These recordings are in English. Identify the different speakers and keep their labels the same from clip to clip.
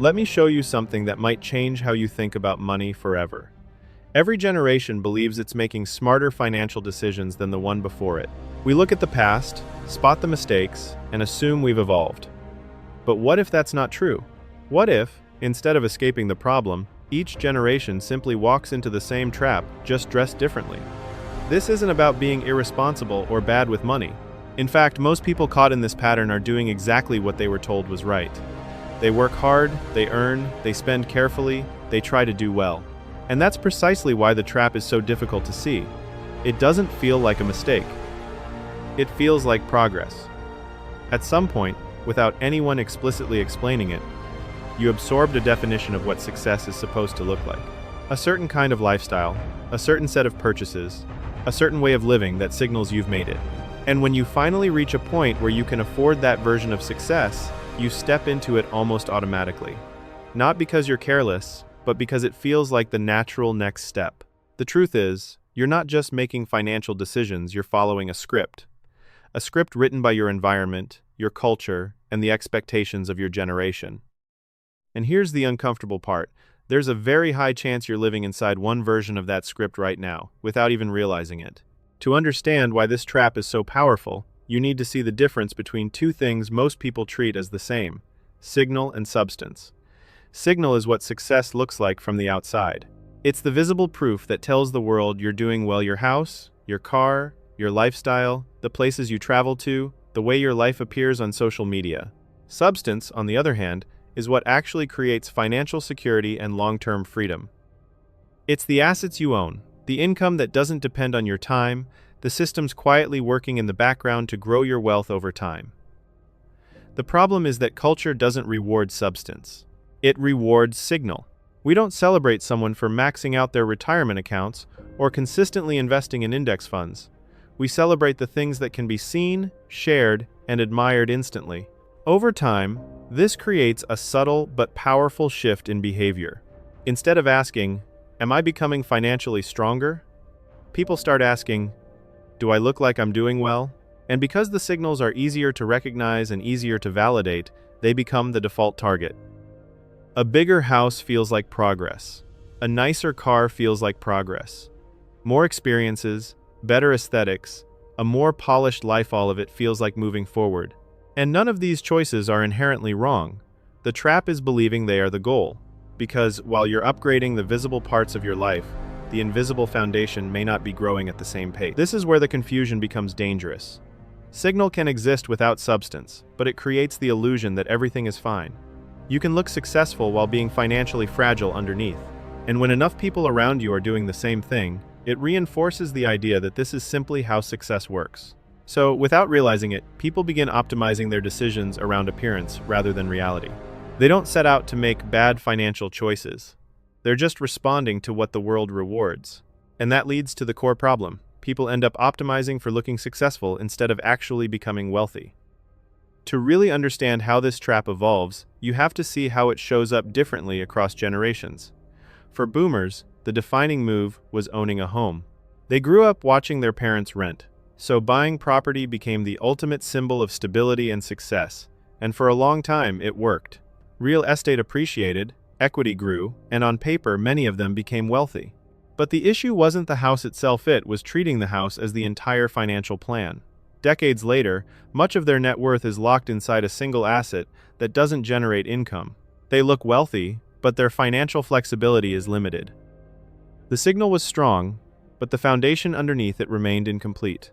Speaker 1: Let me show you something that might change how you think about money forever. Every generation believes it's making smarter financial decisions than the one before it. We look at the past, spot the mistakes, and assume we've evolved. But what if that's not true? What if, instead of escaping the problem, each generation simply walks into the same trap, just dressed differently? This isn't about being irresponsible or bad with money. In fact, most people caught in this pattern are doing exactly what they were told was right. They work hard, they earn, they spend carefully, they try to do well. And that's precisely why the trap is so difficult to see. It doesn't feel like a mistake. It feels like progress. At some point, without anyone explicitly explaining it, you absorbed a definition of what success is supposed to look like. A certain kind of lifestyle, a certain set of purchases, a certain way of living that signals you've made it. And when you finally reach a point where you can afford that version of success, you step into it almost automatically. Not because you're careless, but because it feels like the natural next step. The truth is, you're not just making financial decisions, you're following a script. A script written by your environment, your culture, and the expectations of your generation. And here's the uncomfortable part. There's a very high chance you're living inside one version of that script right now, without even realizing it. To understand why this trap is so powerful, you need to see the difference between two things most people treat as the same: signal and substance. Signal is what success looks like from the outside. It's the visible proof that tells the world you're doing well: your house, your car, your lifestyle, the places you travel to, the way your life appears on social media. Substance, on the other hand, is what actually creates financial security and long-term freedom. It's the assets you own, the income that doesn't depend on your time, the systems quietly working in the background to grow your wealth over time. The problem is that culture doesn't reward substance. It rewards signal. We don't celebrate someone for maxing out their retirement accounts or consistently investing in index funds. We celebrate the things that can be seen, shared, and admired instantly. Over time, this creates a subtle but powerful shift in behavior. Instead of asking, "Am I becoming financially stronger?" people start asking, "Do I look like I'm doing well?" And because the signals are easier to recognize and easier to validate, they become the default target. A bigger house feels like progress. A nicer car feels like progress. More experiences, better aesthetics, a more polished life, all of it feels like moving forward. And none of these choices are inherently wrong. The trap is believing they are the goal. Because while you're upgrading the visible parts of your life, the invisible foundation may not be growing at the same pace. This is where the confusion becomes dangerous. Signal can exist without substance, but it creates the illusion that everything is fine. You can look successful while being financially fragile underneath. And when enough people around you are doing the same thing, it reinforces the idea that this is simply how success works. So, without realizing it, people begin optimizing their decisions around appearance rather than reality. They don't set out to make bad financial choices. They're just responding to what the world rewards. And that leads to the core problem. People end up optimizing for looking successful instead of actually becoming wealthy. To really understand how this trap evolves, you have to see how it shows up differently across generations. For boomers, the defining move was owning a home. They grew up watching their parents rent, so buying property became the ultimate symbol of stability and success, and for a long time it worked. Real estate appreciated, equity grew, and on paper many of them became wealthy. But the issue wasn't the house itself, it was treating the house as the entire financial plan. Decades later, much of their net worth is locked inside a single asset that doesn't generate income. They look wealthy, but their financial flexibility is limited. The signal was strong, but the foundation underneath it remained incomplete.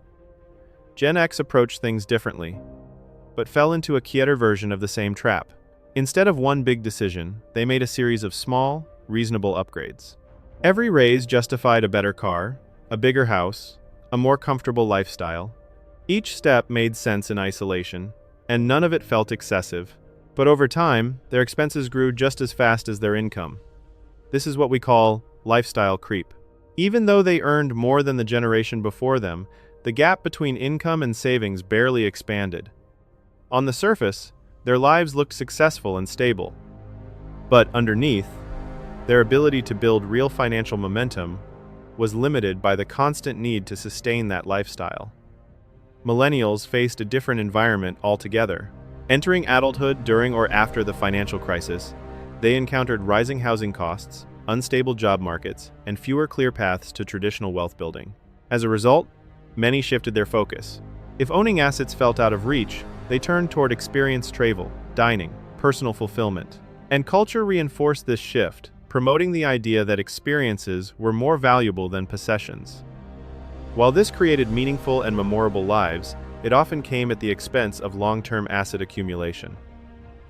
Speaker 1: Gen X approached things differently, but fell into a quieter version of the same trap. Instead of one big decision, they made a series of small, reasonable upgrades. Every raise justified a better car, a bigger house, a more comfortable lifestyle. Each step made sense in isolation, and none of it felt excessive. But over time, their expenses grew just as fast as their income. This is what we call lifestyle creep. Even though they earned more than the generation before them, the gap between income and savings barely expanded. On the surface, their lives looked successful and stable. But underneath, their ability to build real financial momentum was limited by the constant need to sustain that lifestyle. Millennials faced a different environment altogether. Entering adulthood during or after the financial crisis, They encountered rising housing costs, unstable job markets, and fewer clear paths to traditional wealth building. As a result, many shifted their focus. If owning assets felt out of reach, they turned toward experience travel, dining, personal fulfillment. And culture reinforced this shift, promoting the idea that experiences were more valuable than possessions. While this created meaningful and memorable lives, it often came at the expense of long-term asset accumulation.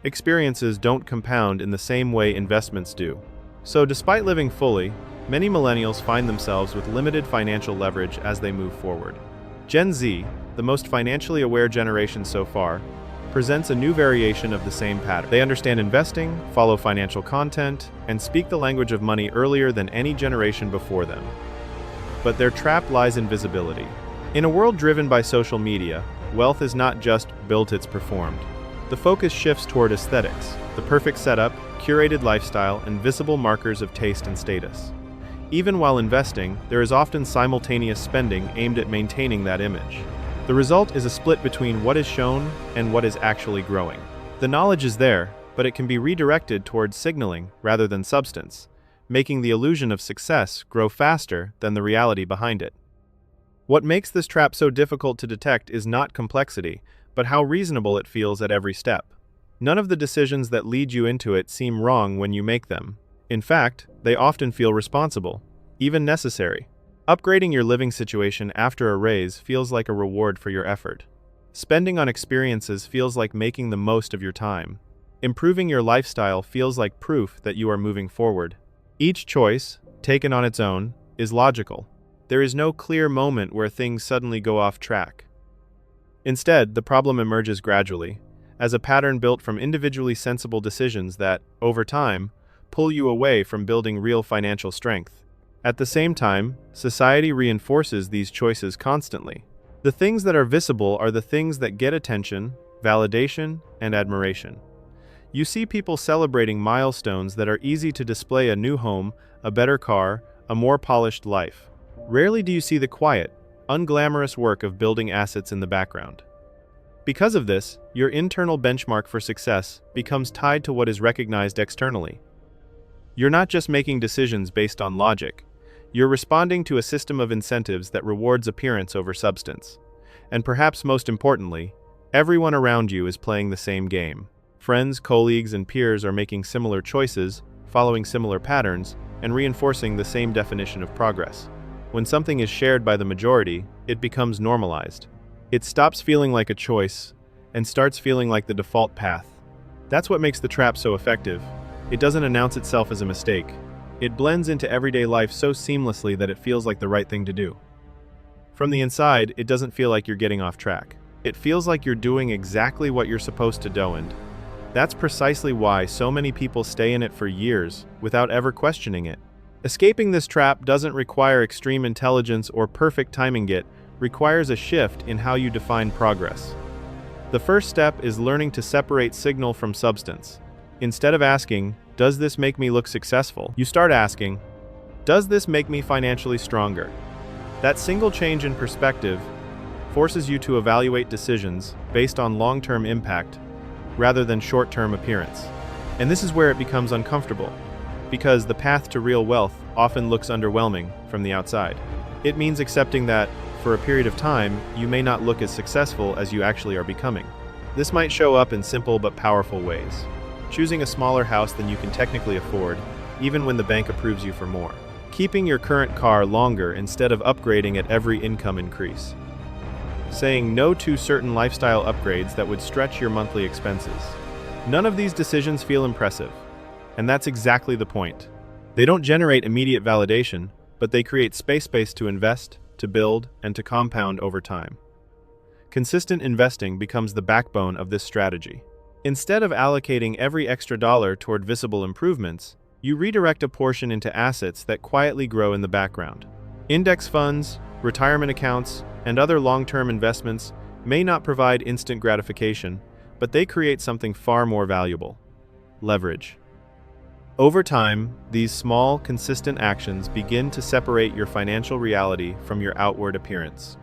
Speaker 1: Experiences don't compound in the same way investments do. So despite living fully, many millennials find themselves with limited financial leverage as they move forward. Gen Z, the most financially aware generation so far, presents a new variation of the same pattern. They understand investing, follow financial content, and speak the language of money earlier than any generation before them. But their trap lies in visibility. In a world driven by social media, wealth is not just built, it's performed. The focus shifts toward aesthetics, the perfect setup, curated lifestyle, and visible markers of taste and status. Even while investing, there is often simultaneous spending aimed at maintaining that image. The result is a split between what is shown and what is actually growing. The knowledge is there, but it can be redirected towards signaling rather than substance, making the illusion of success grow faster than the reality behind it. What makes this trap so difficult to detect is not complexity, but how reasonable it feels at every step. None of the decisions that lead you into it seem wrong when you make them. In fact, they often feel responsible, even necessary. Upgrading your living situation after a raise feels like a reward for your effort. Spending on experiences feels like making the most of your time. Improving your lifestyle feels like proof that you are moving forward. Each choice, taken on its own, is logical. There is no clear moment where things suddenly go off track. Instead, the problem emerges gradually, as a pattern built from individually sensible decisions that, over time, pull you away from building real financial strength. At the same time, society reinforces these choices constantly. The things that are visible are the things that get attention, validation, and admiration. You see people celebrating milestones that are easy to display: a new home, a better car, a more polished life. Rarely do you see the quiet, unglamorous work of building assets in the background. Because of this, your internal benchmark for success becomes tied to what is recognized externally. You're not just making decisions based on logic. You're responding to a system of incentives that rewards appearance over substance. And perhaps most importantly, everyone around you is playing the same game. Friends, colleagues, and peers are making similar choices, following similar patterns, and reinforcing the same definition of progress. When something is shared by the majority, it becomes normalized. It stops feeling like a choice and starts feeling like the default path. That's what makes the trap so effective. It doesn't announce itself as a mistake. It blends into everyday life so seamlessly that it feels like the right thing to do. From the inside, it doesn't feel like you're getting off track. It feels like you're doing exactly what you're supposed to do, and that's precisely why so many people stay in it for years without ever questioning it. Escaping this trap doesn't require extreme intelligence or perfect timing. It requires a shift in how you define progress. The first step is learning to separate signal from substance. Instead of asking, "Does this make me look successful?" you start asking, "Does this make me financially stronger?" That single change in perspective forces you to evaluate decisions based on long-term impact rather than short-term appearance. And this is where it becomes uncomfortable, because the path to real wealth often looks underwhelming from the outside. It means accepting that, for a period of time, you may not look as successful as you actually are becoming. This might show up in simple but powerful ways. Choosing a smaller house than you can technically afford, even when the bank approves you for more. Keeping your current car longer instead of upgrading at every income increase. Saying no to certain lifestyle upgrades that would stretch your monthly expenses. None of these decisions feel impressive, and that's exactly the point. They don't generate immediate validation, but they create space to invest, to build, and to compound over time. Consistent investing becomes the backbone of this strategy. Instead of allocating every extra dollar toward visible improvements, you redirect a portion into assets that quietly grow in the background. Index funds, retirement accounts, and other long-term investments may not provide instant gratification, but they create something far more valuable: leverage. Over time, these small, consistent actions begin to separate your financial reality from your outward appearance.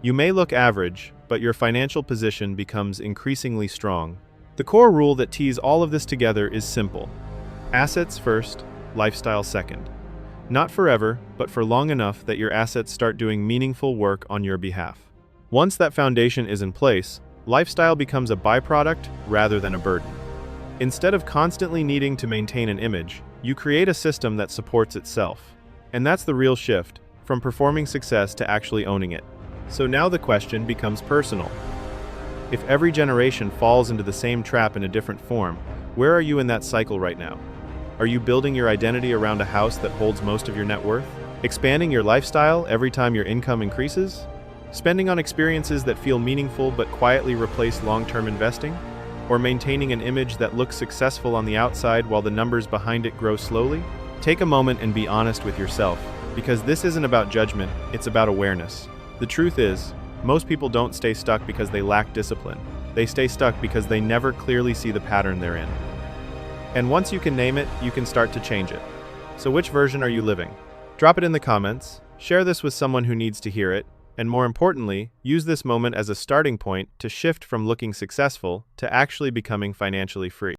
Speaker 1: You may look average, but your financial position becomes increasingly strong. The core rule that ties all of this together is simple. Assets first, lifestyle second. Not forever, but for long enough that your assets start doing meaningful work on your behalf. Once that foundation is in place, lifestyle becomes a byproduct rather than a burden. Instead of constantly needing to maintain an image, you create a system that supports itself. And that's the real shift, from performing success to actually owning it. So now the question becomes personal. If every generation falls into the same trap in a different form, where are you in that cycle right now? Are you building your identity around a house that holds most of your net worth? Expanding your lifestyle every time your income increases? Spending on experiences that feel meaningful but quietly replace long-term investing? Or maintaining an image that looks successful on the outside while the numbers behind it grow slowly? Take a moment and be honest with yourself, because this isn't about judgment, it's about awareness. The truth is, most people don't stay stuck because they lack discipline. They stay stuck because they never clearly see the pattern they're in. And once you can name it, you can start to change it. So which version are you living? Drop it in the comments, share this with someone who needs to hear it, and more importantly, use this moment as a starting point to shift from looking successful to actually becoming financially free.